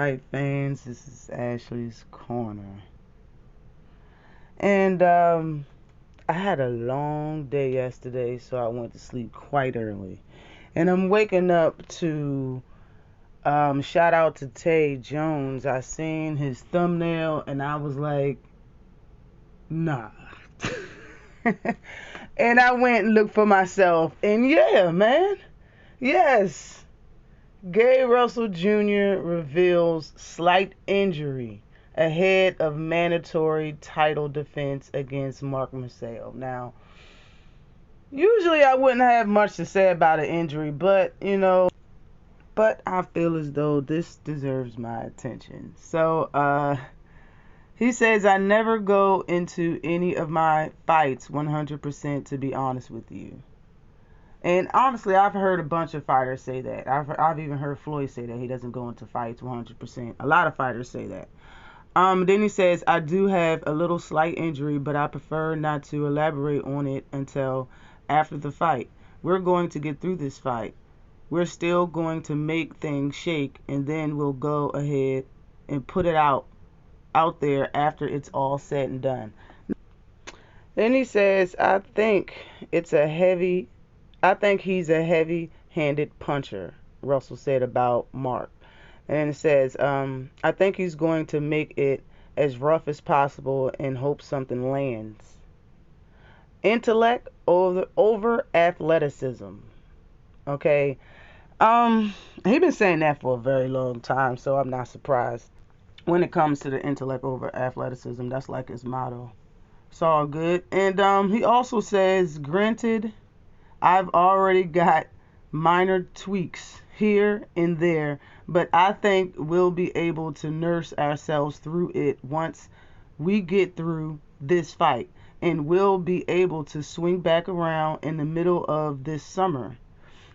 Alright, fans, this is Ashley's Corner. And I had a long day yesterday, so I went to sleep quite early. And I'm waking up to shout out to Tay Jones. I seen his thumbnail and I was like, nah. And I went and looked for myself, and yeah, man. Yes. Gary Russell Jr. reveals slight injury ahead of mandatory title defense against Magsayo. Now, usually I wouldn't have much to say about an injury, but but I feel as though this deserves my attention. So, he says, I never go into any of my fights 100%, to be honest with you. And honestly, I've heard a bunch of fighters say that. I've even heard Floyd say that he doesn't go into fights 100%. A lot of fighters say that. Then he says, I do have a little slight injury, but I prefer not to elaborate on it until after the fight. We're going to get through this fight. We're still going to make things shake, and then we'll go ahead and put it out there after it's all said and done. Then he says, I think he's a heavy-handed puncher, Russell said about Mark. And it says, I think he's going to make it as rough as possible and hope something lands. Intellect over athleticism. Okay. He been saying that for a very long time, so I'm not surprised. When it comes to the intellect over athleticism, that's like his motto. It's all good. And he also says, granted, I've already got minor tweaks here and there, but I think we'll be able to nurse ourselves through it once we get through this fight, and we'll be able to swing back around in the middle of this summer.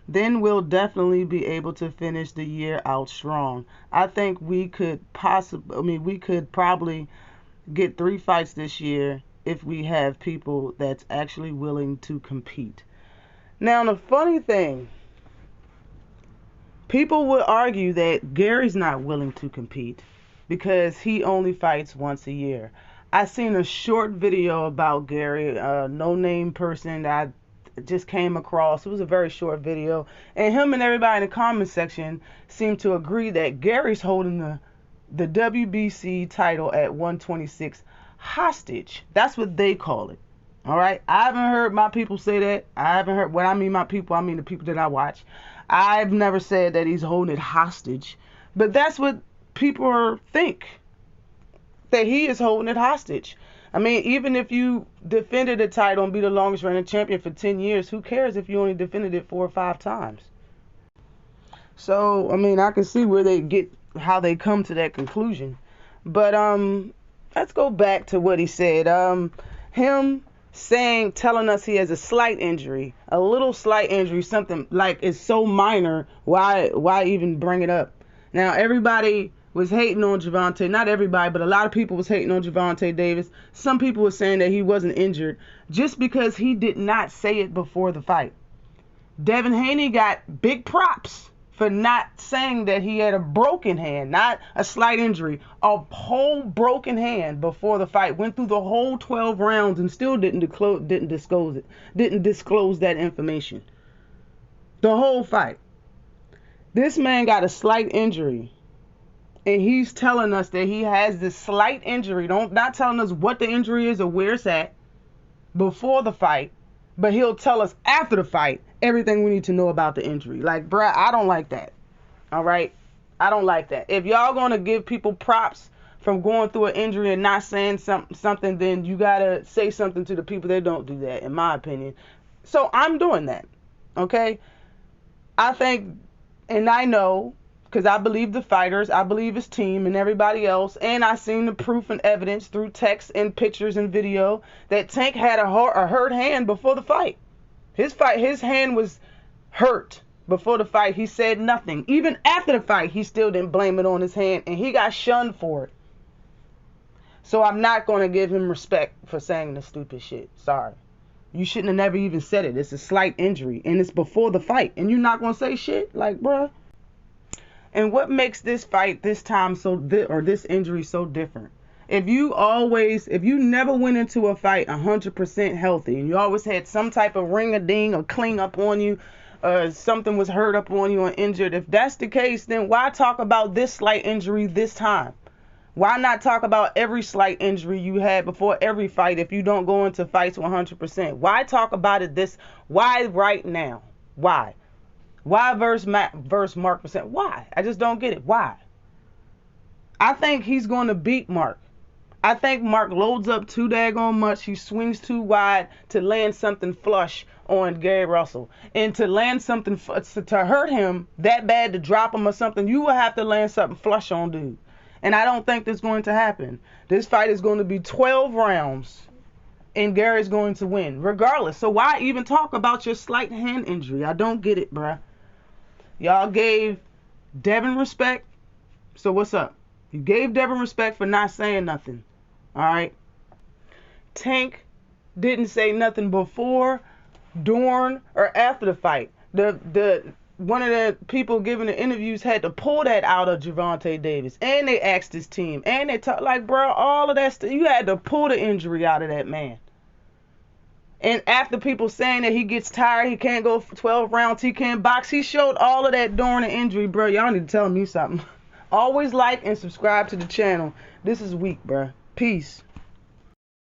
Then we'll definitely be able to finish the year out strong. I think we could probably get 3 fights this year if we have people that's actually willing to compete. Now, the funny thing, people would argue that Gary's not willing to compete because he only fights once a year. I seen a short video about Gary, no-name person that I just came across. It was a very short video, and him and everybody in the comment section seemed to agree that Gary's holding the WBC title at 126 hostage. That's what they call it. All right. I haven't heard my people say that. I haven't heard, when I mean my people, I mean the people that I watch. I've never said that he's holding it hostage, but that's what people think, that he is holding it hostage. I mean, even if you defended the title and be the longest reigning champion for 10 years, who cares if you only defended it 4 or 5 times? So, I mean, I can see how they come to that conclusion. But let's go back to what he said. Him telling us he has a slight injury, a little slight injury, something like it's so minor, why even bring it up? Now, everybody was hating on Gervonta. Not everybody, but a lot of people was hating on Gervonta Davis. Some people were saying that he wasn't injured just because he did not say it before the fight. Devin Haney got big props for not saying that he had a broken hand, not a slight injury, a whole broken hand before the fight. Went through the whole 12 rounds and still didn't disclose that information. The whole fight. This man got a slight injury, and he's telling us that he has this slight injury. Not telling us what the injury is or where it's at before the fight, but he'll tell us after the fight everything we need to know about the injury. Like, bruh, I don't like that. All right? I don't like that. If y'all going to give people props from going through an injury and not saying something, then you got to say something to the people that don't do that, in my opinion. So I'm doing that. Okay? I think, and I know, because I believe the fighters, I believe his team and everybody else, and I seen the proof and evidence through text and pictures and video that Tank had a hurt hand before the fight. His hand was hurt before the fight. He said nothing. Even after the fight, he still didn't blame it on his hand, and he got shunned for it. So I'm not going to give him respect for saying the stupid shit. Sorry. You shouldn't have never even said it. It's a slight injury, and it's before the fight, and you're not going to say shit? Like, bruh. And what makes this fight this time or this injury so different? If you never went into a fight 100% healthy, and you always had some type of ring-a-ding or cling up on you, something was hurt up on you or injured, if that's the case, then why talk about this slight injury this time? Why not talk about every slight injury you had before every fight if you don't go into fights 100%? Why talk about it why right now? Why? Why versus Mark Percent? Why? I just don't get it. Why? I think he's going to beat Mark. I think Mark loads up too daggone much. He swings too wide to land something flush on Gary Russell. And to land something, to hurt him that bad, to drop him or something, you will have to land something flush on dude. And I don't think that's going to happen. This fight is going to be 12 rounds, and Gary's going to win, regardless. So why even talk about your slight hand injury? I don't get it, bruh. Y'all gave Devin respect, so what's up? You gave Devin respect for not saying nothing, all right? Tank didn't say nothing before, during, or after the fight. One of the people giving the interviews had to pull that out of Gervonta Davis, and they asked his team, and they talked like, bro, all of that stuff. You had to pull the injury out of that man. And after people saying that he gets tired, he can't go for 12 rounds, he can't box, he showed all of that during the injury, bro. Y'all need to tell me something. Always like and subscribe to the channel. This is weak, bro. Peace.